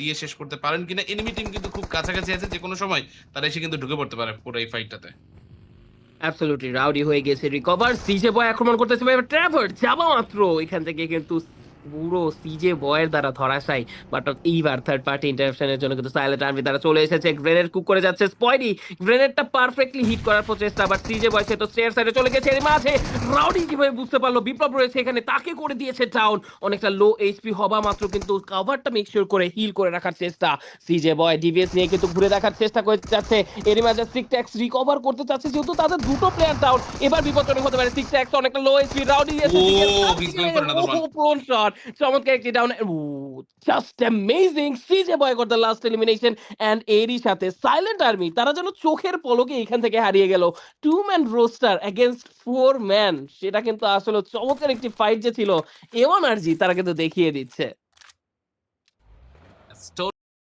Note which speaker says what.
Speaker 1: দিয়ে শেষ করতে পারেন কিনা। এনিমি টিম কিন্তু খুব কাছাকাছি আছে, যে কোনো সময় তারা এসে কিন্তু ঢুকে পড়তে পারে পুরো এই ফাইটটাতে।
Speaker 2: অ্যাবসলিউটলি রাউডি হয়ে গেছে রিকভার, সিজে বয় আক্রমণ করতেছে, এবার ট্র্যাভার যাওয়া মাত্র এখান থেকে কিন্তু পুরো সিজে বয়ের দ্বারা ধরাশায়ী। বাট এইবার থার্ড পার্টি ইন্টারাপশনের জন্য কিন্তু সাইলেন্ট আর্মি তারা চলে এসেছে, গ্রেনেড কুক করে যাচ্ছে স্পয়ডি, গ্রেনেডটা পারফেক্টলি হিট করার প্রচেষ্টা, বাট সিজে বয় সে তো স্টেয়ার সাইডে চলে গেছে। এর মাঝে রাউডি কিভাবে বুঝতে পারলো বিপ্লব রয়েছে এখানে, তাকে করে দিয়েছে ডাউন। অনেকটা লো এইচপি হবা মাত্র কিন্তু কভারটা মেক শিওর করে হিল করে রাখার চেষ্টা। সিজে বয় ডিভিএস নিয়ে কিন্তু ঘুরে দেখার চেষ্টা করে যাচ্ছে। এর মাঝে সিক্স রিকভার করতে চাচ্ছে, যেহেতু তাদের দুটো প্লেয়ার ডাউন, এবার বিপজ্জনক হতে পারে। সিক্স অনেকটা লো এইচপি, রাউডি দিয়েছে
Speaker 1: ও
Speaker 2: দিকে
Speaker 1: his going for another one.
Speaker 2: Prone shot, চমৎকার একটি down. Just amazing, CJ boy got the last elimination. And এরই সাথে সাইলেন্ট আর্মি তারা যেন চোখের পলকে এখান থেকে হারিয়ে গেল। 2 ম্যান রোস্টার এগেইনস্ট 4 ম্যান, সেটা কিন্তু আসলে চমৎকার একটি ফাইট যে ছিল, এমন আর জি তারা কিন্তু দেখিয়ে দিচ্ছে।